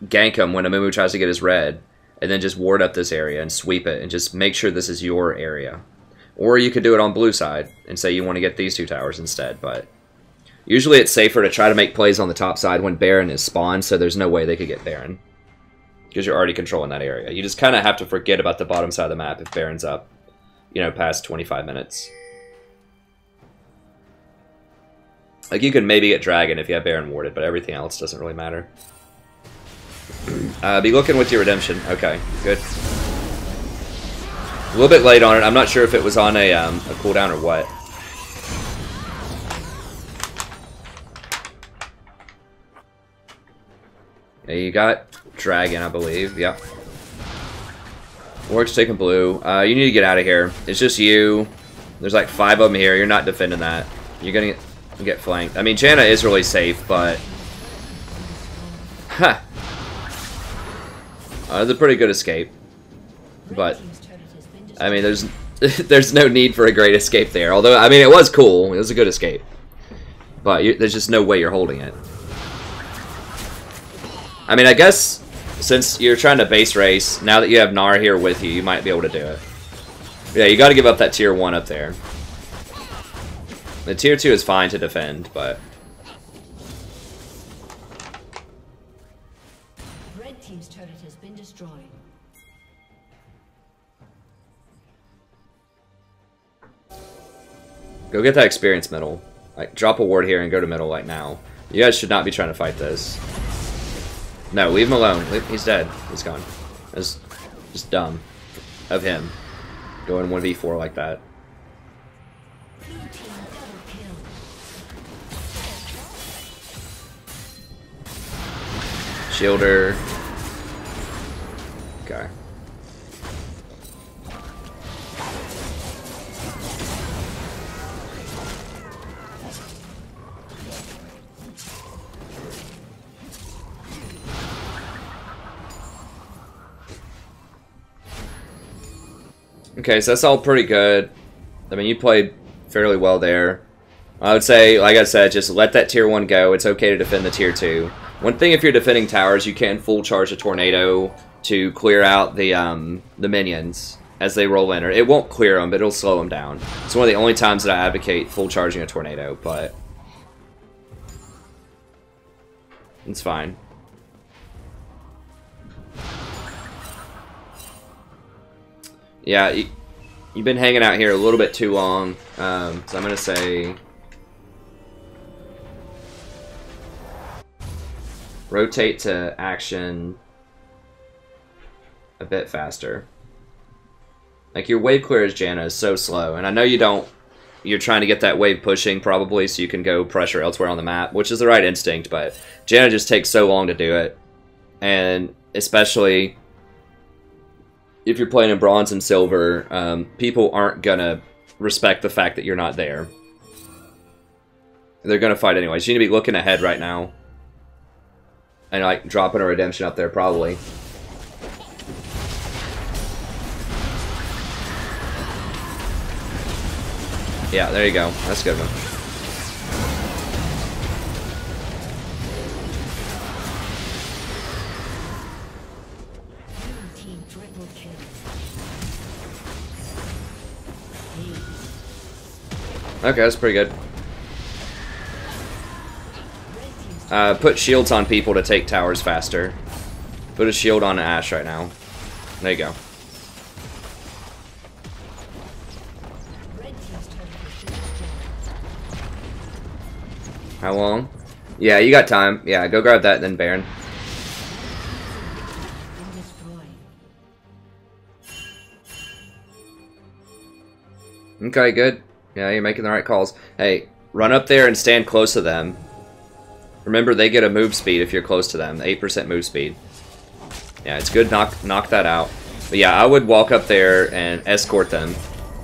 gank him when Amumu tries to get his red, and then just ward up this area and sweep it, and just make sure this is your area. Or you could do it on blue side, and say you want to get these two towers instead, but usually it's safer to try to make plays on the top side when Baron is spawned, so there's no way they could get Baron. Because you're already controlling that area. You just kind of have to forget about the bottom side of the map if Baron's up, you know, past 25 minutes. Like, you can maybe get Dragon if you have Baron warded, but everything else doesn't really matter. Be looking with your redemption. Okay, good. A little bit late on it. I'm not sure if it was on a cooldown or what. Yeah, you got Dragon, I believe. Yep. Work's taking blue. You need to get out of here. It's just you. There's like 5 of them here. You're not defending that. You're gonna get flanked. I mean, Janna is really safe, but... Huh. It's a pretty good escape. But, I mean, there's no need for a great escape there. Although, I mean, it was cool. It was a good escape. But there's just no way you're holding it. I mean, I guess since you're trying to base race, now that you have Gnar here with you, you might be able to do it. Yeah, you got to give up that tier 1 up there. The tier 2 is fine to defend, but... Red team's turret has been destroyed. Go get that experience medal. Like, drop a ward here and go to middle like now. You guys should not be trying to fight this. No, leave him alone. He's dead. He's gone. That's just dumb of him. Going 1v4 like that. Shielder. Okay. Okay, so that's all pretty good. I mean, you played fairly well there. I would say, like I said, just let that tier 1 go. It's okay to defend the tier 2. One thing, if you're defending towers, you can full charge a tornado to clear out the minions as they roll in. Or it won't clear them, but it'll slow them down. It's one of the only times that I advocate full charging a tornado, but it's fine. Yeah, you've been hanging out here a little bit too long, so I'm going to say... rotate to action a bit faster. Like, your wave clear as Janna is so slow, and I know you're trying to get that wave pushing probably so you can go pressure elsewhere on the map, which is the right instinct, but Janna just takes so long to do it. And especially if you're playing in bronze and silver, people aren't gonna respect the fact that you're not there. They're gonna fight anyways. You need to be looking ahead right now. And like dropping a redemption up there probably. Yeah, there you go. That's a good one. Team triple kill. Okay, that's pretty good. Put shields on people to take towers faster. Put a shield on Ashe right now. There you go. How long? Yeah, you got time. Yeah, go grab that then, Baron. Okay, good. Yeah, you're making the right calls. Hey, run up there and stand close to them. Remember, they get a move speed if you're close to them. 8% move speed. Yeah, it's good. Knock that out. But yeah, I would walk up there and escort them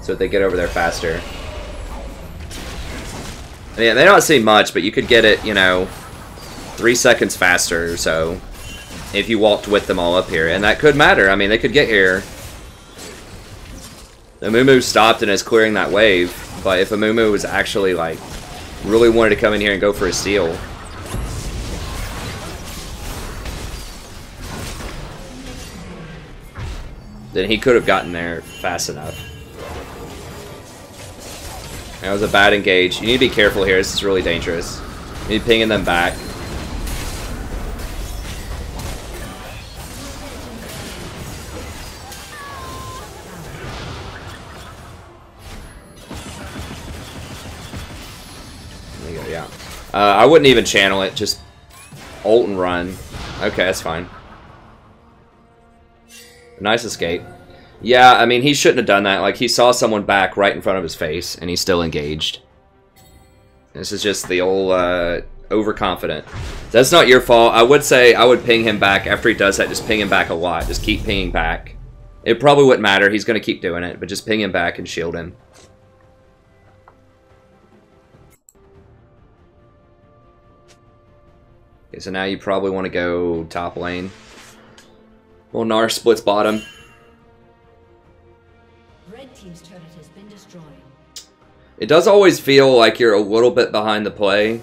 so that they get over there faster. Yeah, they don't see much, but you could get it, you know, 3 seconds faster or so if you walked with them all up here. And that could matter. I mean, they could get here. The Mumu stopped and is clearing that wave, but if a Mumu was actually, like, really wanted to come in here and go for a steal, then he could have gotten there fast enough. That was a bad engage. You need to be careful here. This is really dangerous. You need pinging them back. There you go, yeah. I wouldn't even channel it. Just ult and run. Okay, that's fine. Nice escape. Yeah, I mean, he shouldn't have done that. Like, he saw someone back right in front of his face, and he's still engaged. This is just the old, overconfident. That's not your fault. I would say I would ping him back. After he does that, just ping him back a lot. Just keep pinging back. It probably wouldn't matter. He's going to keep doing it, but just ping him back and shield him. Okay, so now you probably want to go top lane. Well, Gnar splits bottom. Team's turret has been destroyed. It does always feel like you're a little bit behind the play.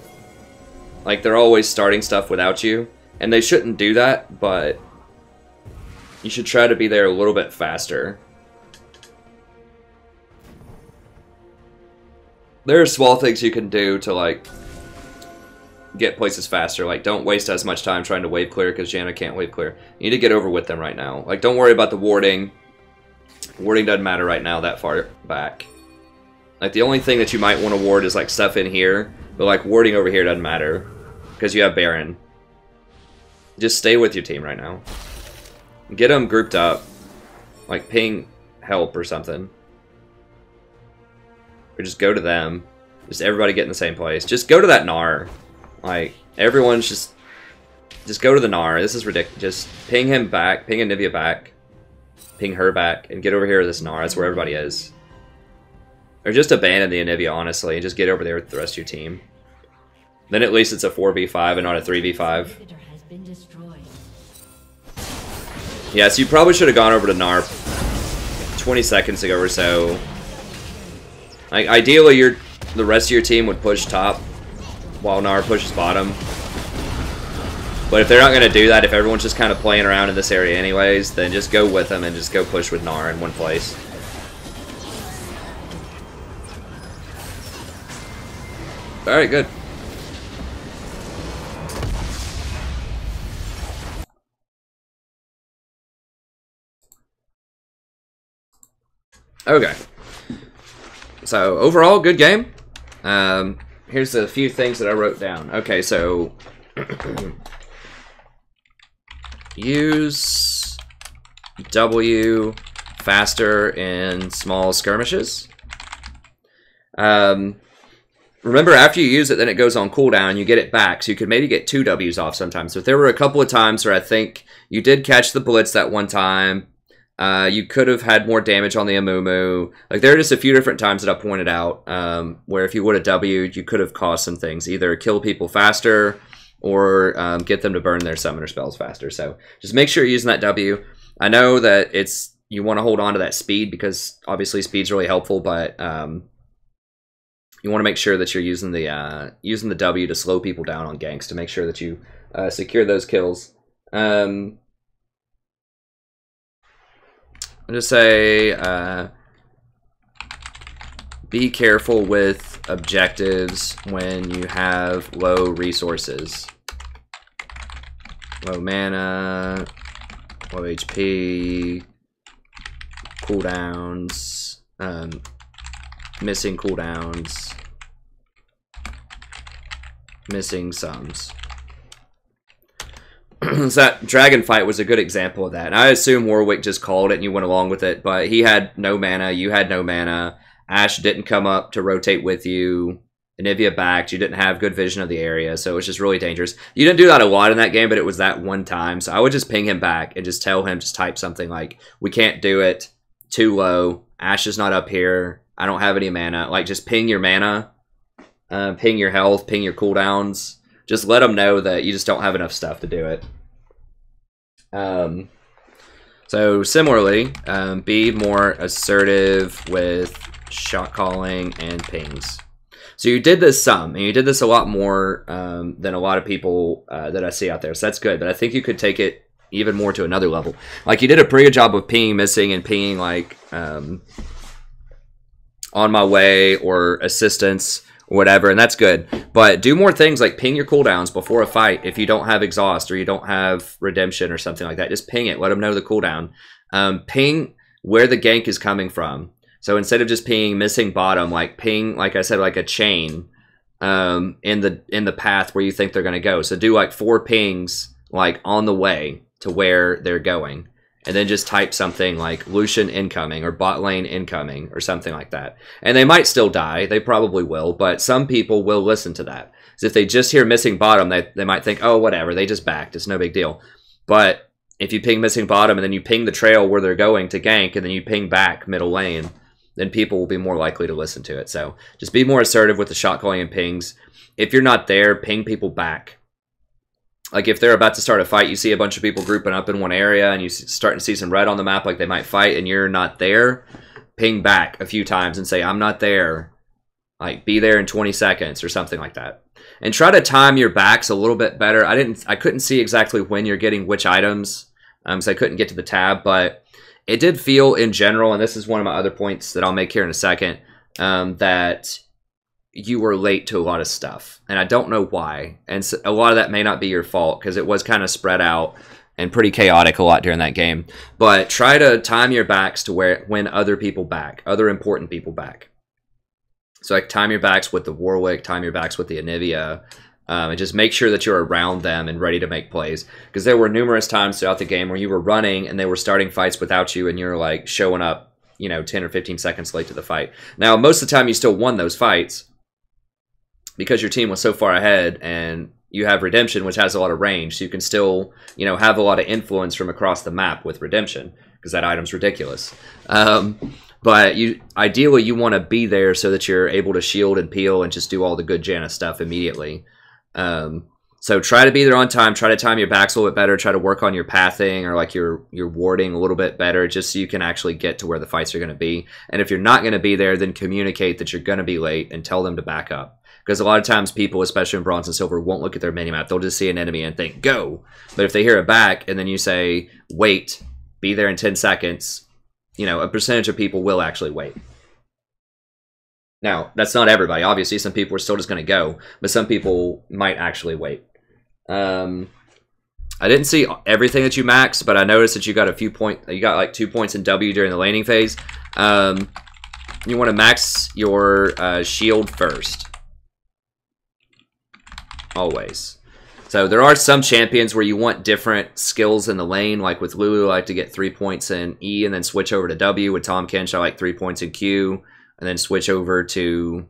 Like they're always starting stuff without you. And they shouldn't do that, but you should try to be there a little bit faster. There are small things you can do to like get places faster. Like don't waste as much time trying to wave clear because Janna can't wave clear. You need to get over with them right now. Like don't worry about the warding. Warding doesn't matter right now that far back. Like, the only thing that you might want to ward is, like, stuff in here. But, like, warding over here doesn't matter. Because you have Baron. Just stay with your team right now. Get them grouped up. Like, ping help or something. Or just go to them. Just everybody get in the same place. Just go to that Gnar. Like, everyone's just go to the Gnar. This is ridiculous. Just ping him back. Ping Anivia back. Ping her back and get over here to this Gnar. That's where everybody is. Or just abandon the Anivia, honestly, and just get over there with the rest of your team. Then at least it's a 4v5 and not a 3v5. Yeah, so you probably should have gone over to Gnar 20 seconds ago or so. Like, ideally, the rest of your team would push top while Gnar pushes bottom. But if they're not going to do that, if everyone's just kind of playing around in this area anyways, then just go with them and just go push with Gnar in one place. Alright, good. Okay. So, overall, good game. Here's a few things that I wrote down. Okay, so... use W faster in small skirmishes. Remember, after you use it, then it goes on cooldown, you get it back, so you could maybe get 2 Ws off sometimes. So if there were a couple of times where I think you did catch the blitz that one time, you could have had more damage on the Amumu. Like, there are just a few different times that I pointed out where if you would have W'd, you could have caused some things. Either kill people faster, or get them to burn their summoner spells faster. So just make sure you're using that W. I know that you want to hold on to that speed because obviously speed's really helpful, but you want to make sure that you're using the W to slow people down on ganks to make sure that you secure those kills. I'll just say be careful with objectives when you have low resources. Low mana, low HP, cooldowns, missing cooldowns, missing sums. So that dragon fight was a good example of that. And I assume Warwick just called it and you went along with it, but he had no mana, you had no mana. Ashe didn't come up to rotate with you. Anivia backed. You didn't have good vision of the area, so it was just really dangerous. You didn't do that a lot in that game, but it was that one time. So I would just ping him back and just tell him, just type something like, we can't do it, too low, Ashe is not up here, I don't have any mana. Like, just ping your mana, ping your health, ping your cooldowns. Just let them know that you just don't have enough stuff to do it. So similarly, be more assertive with shot calling and pings. So you did this some, and you did this a lot more than a lot of people that I see out there. So that's good, but I think you could take it even more to another level. Like, you did a pretty good job of pinging missing and pinging like on my way or assistance or whatever, and that's good. But do more things like ping your cooldowns before a fight if you don't have exhaust or you don't have redemption or something like that. Just ping it. Let them know the cooldown. Ping where the gank is coming from. So instead of just pinging missing bottom, like ping, like I said, like a chain in the path where you think they're going to go. So do like 4 pings like on the way to where they're going. And then just type something like Lucian incoming or bot lane incoming or something like that. And they might still die. They probably will. But some people will listen to that. So if they just hear missing bottom, they might think, oh, whatever. They just backed. It's no big deal. But if you ping missing bottom and then you ping the trail where they're going to gank and then you ping back middle lane, then people will be more likely to listen to it. So just be more assertive with the shot calling and pings. If you're not there, ping people back. Like if they're about to start a fight, you see a bunch of people grouping up in one area and you starting to see some red on the map like they might fight and you're not there, ping back a few times and say, I'm not there. Like, be there in 20 seconds or something like that. And try to time your backs a little bit better. I couldn't see exactly when you're getting which items, so I couldn't get to the tab, but it did feel in general, and this is one of my other points that I'll make here in a second, that you were late to a lot of stuff. And I don't know why. And so a lot of that may not be your fault because it was kind of spread out and pretty chaotic a lot during that game. But try to time your backs to when other people back, other important people back. So like time your backs with the Warwick, time your backs with the Anivia, and just make sure that you're around them and ready to make plays. Because there were numerous times throughout the game where you were running and they were starting fights without you and you're like showing up, 10 or 15 seconds late to the fight. Now, most of the time you still won those fights because your team was so far ahead and you have Redemption, which has a lot of range. So you can still, have a lot of influence from across the map with Redemption because that item's ridiculous. But ideally you want to be there so that you're able to shield and peel and just do all the good Janna stuff immediately. So try to be there on time. Try to time your backs a little bit better. Try to work on your pathing or like your warding a little bit better just so you can actually get to where the fights are going to be. And if you're not going to be there, then communicate that you're going to be late and tell them to back up. Because a lot of times people, especially in Bronze and Silver, won't look at their minimap. They'll just see an enemy and think, go. But if they hear it back and then you say, wait, be there in 10 seconds, a percentage of people will actually wait. Now, that's not everybody. Obviously, some people are still just going to go, but some people might actually wait. I didn't see everything that you maxed, but I noticed that you got you got like 2 points in W during the laning phase. You want to max your shield first. Always. So there are some champions where you want different skills in the lane, like with Lulu, I like to get 3 points in E and then switch over to W. With Tom Kench, I like 3 points in Q and then switch over to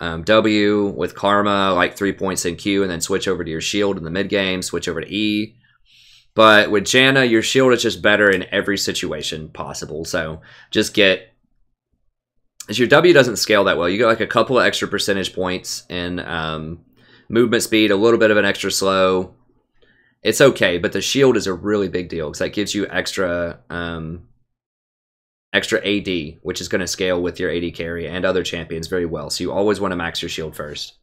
W. With Karma, I like 3 points in Q and then switch over to your shield in the mid game, switch over to E. But with Janna, your shield is just better in every situation possible. So just get, as your W doesn't scale that well, you get like a couple of extra percentage points in movement speed, a little bit of an extra slow. It's okay, but the shield is a really big deal because that gives you extra extra AD, which is going to scale with your AD carry and other champions very well. So you always want to max your shield first.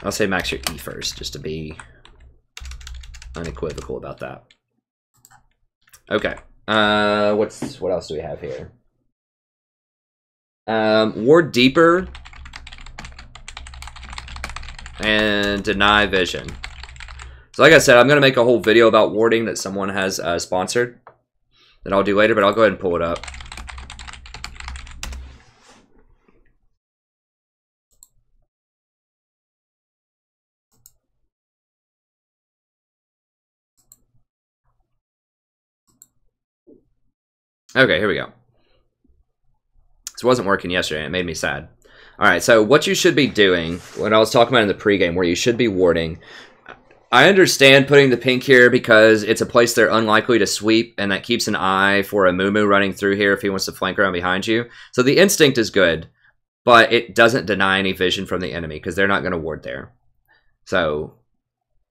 I'll say max your E first, just to be unequivocal about that. Okay. What else do we have here? Ward deeper and deny vision. So like I said, I'm going to make a whole video about warding that someone has sponsored that I'll do later, but I'll go ahead and pull it up. Okay, here we go. This wasn't working yesterday, and it made me sad. Alright, so what you should be doing, what I was talking about in the pregame, where you should be warding, I understand putting the pink here because it's a place they're unlikely to sweep, and that keeps an eye for a Moo running through here if he wants to flank around behind you. So the instinct is good, but it doesn't deny any vision from the enemy because they're not going to ward there. So,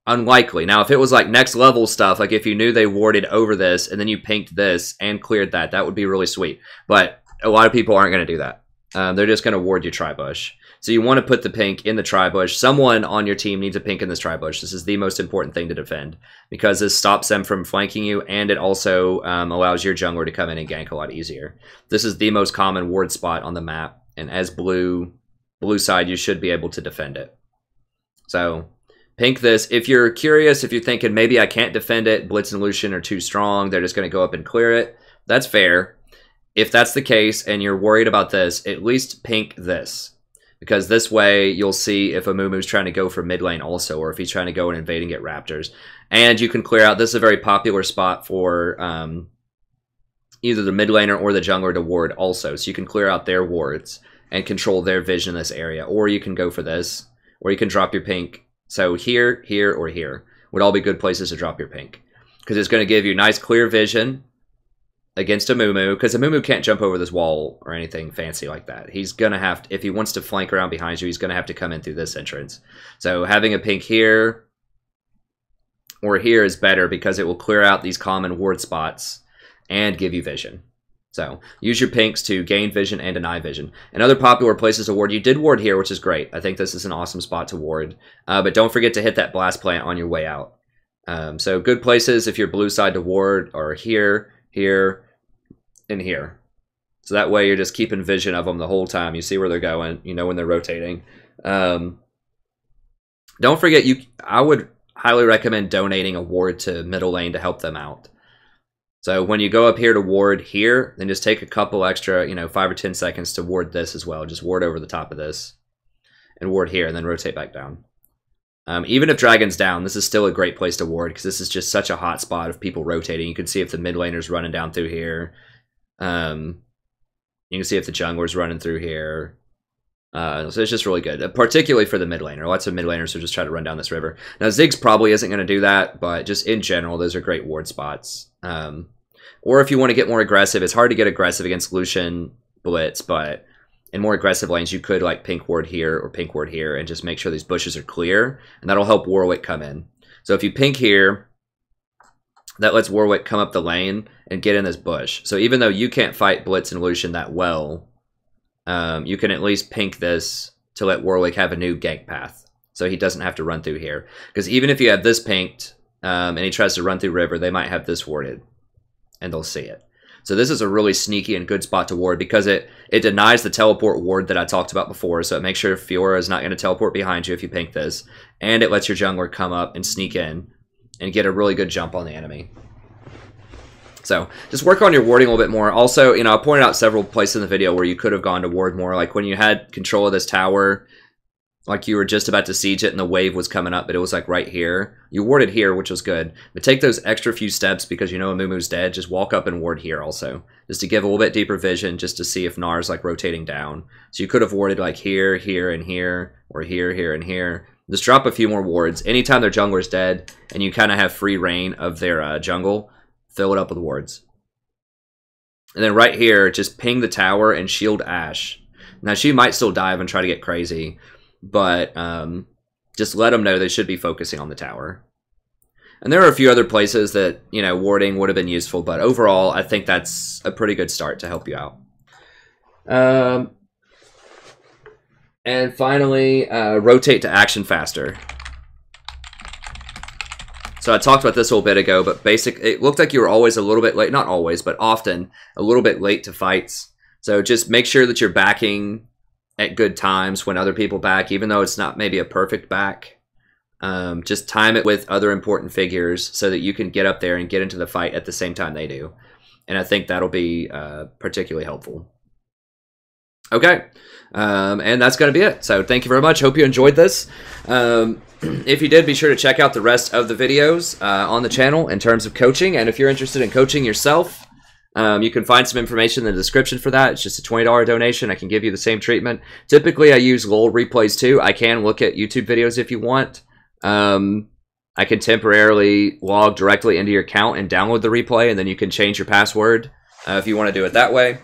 unlikely. Now, if it was like next level stuff, like if you knew they warded over this, and then you pinked this and cleared that, that would be really sweet. But a lot of people aren't going to do that. They're just going to ward your tri-bush. So you want to put the pink in the tri-bush. Someone on your team needs a pink in this tri-bush. This is the most important thing to defend because this stops them from flanking you, and it also allows your jungler to come in and gank a lot easier. This is the most common ward spot on the map, and as blue side, you should be able to defend it. So pink this. If you're curious, if you're thinking maybe I can't defend it, Blitz and Lucian are too strong, they're just going to go up and clear it, that's fair. If that's the case and you're worried about this, at least pink this. Because this way, you'll see if Amumu's trying to go for mid lane also, or if he's trying to go and invade and get Raptors. And you can clear out, this is a very popular spot for either the mid laner or the jungler to ward also. So you can clear out their wards and control their vision in this area. Or you can go for this, or you can drop your pink. So here, here, or here would all be good places to drop your pink. Because it's going to give you nice clear vision against a Mumu, because a Mumu can't jump over this wall or anything fancy like that. He's going to have to, if he wants to flank around behind you, he's going to have to come in through this entrance. So having a pink here or here is better because it will clear out these common ward spots and give you vision. So use your pinks to gain vision and deny vision. And other popular places to ward, you did ward here, which is great. I think this is an awesome spot to ward. But don't forget to hit that blast plant on your way out. So good places if you're blue side to ward are here, here, and here. So that way you're just keeping vision of them the whole time. You see where they're going. You know when they're rotating. Don't forget, I would highly recommend donating a ward to middle lane to help them out. So when you go up here to ward here, then just take a couple extra, 5 or 10 seconds to ward this as well. Just ward over the top of this and ward here and then rotate back down. Even if Dragon's down, this is still a great place to ward because this is just such a hot spot of people rotating. You can see if the mid laner's running down through here. You can see if the jungler's running through here. So it's just really good, particularly for the mid laner. Lots of mid laners will just try to run down this river. Now, Ziggs probably isn't going to do that, but just in general, those are great ward spots. Or if you want to get more aggressive, it's hard to get aggressive against Lucian Blitz, but in more aggressive lanes, you could like pink ward here or pink ward here and just make sure these bushes are clear, and that'll help Warwick come in. So if you pink here, that lets Warwick come up the lane and get in this bush. So even though you can't fight Blitz and Lucian that well, you can at least pink this to let Warwick have a new gank path. So he doesn't have to run through here. Because even if you have this pinked and he tries to run through river, they might have this warded. And they'll see it. So this is a really sneaky and good spot to ward because it denies the teleport ward that I talked about before. So it makes sure Fiora is not going to teleport behind you if you pink this. And it lets your jungler come up and sneak in and get a really good jump on the enemy. So just work on your warding a little bit more. Also, I pointed out several places in the video where you could have gone to ward more. Like when you had control of this tower, like you were just about to siege it and the wave was coming up, but it was like right here. You warded here, which was good. But take those extra few steps because you know Amumu's dead. Just walk up and ward here also. Just to give a little bit deeper vision, just to see if Nar's like rotating down. So you could have warded like here, here, and here, or here, here, and here. Just drop a few more wards. Anytime their jungler's dead and you kind of have free reign of their jungle, fill it up with wards. And then right here, just ping the tower and shield Ashe. Now she might still dive and try to get crazy, but just let them know they should be focusing on the tower. And there are a few other places that, you know, warding would have been useful, but overall, I think that's a pretty good start to help you out. And finally, rotate to action faster. So I talked about this a little bit ago, but it looked like you were always a little bit late. Not always, but often a little bit late to fights. So just make sure that you're backing at good times when other people back, even though it's not maybe a perfect back. Just time it with other important figures so that you can get up there and get into the fight at the same time they do. And I think that'll be particularly helpful. Okay, and that's going to be it. So thank you very much. Hope you enjoyed this. If you did, be sure to check out the rest of the videos on the channel in terms of coaching. And if you're interested in coaching yourself, you can find some information in the description for that. It's just a $20 donation. I can give you the same treatment. Typically, I use LOL replays too. I can look at YouTube videos if you want. I can temporarily log directly into your account and download the replay, and then you can change your password if you want to do it that way.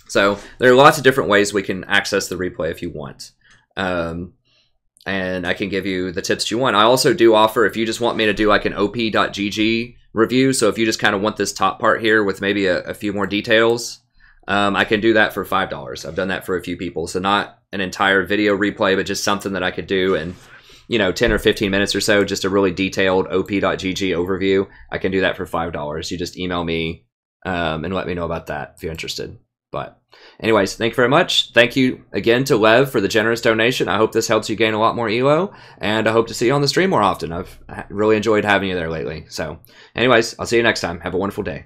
So there are lots of different ways we can access the replay if you want. And I can give you the tips you want. I also do offer, if you just want me to do like an op.gg review, so if you just kind of want this top part here with maybe a few more details, I can do that for $5. I've done that for a few people. So not an entire video replay, but just something that I could do in, you know, 10 or 15 minutes or so, just a really detailed op.gg overview. I can do that for $5. You just email me and let me know about that if you're interested. But anyways, thank you very much. Thank you again to Lev for the generous donation. I hope this helps you gain a lot more ELO, and I hope to see you on the stream more often. I've really enjoyed having you there lately. So anyways, I'll see you next time. Have a wonderful day.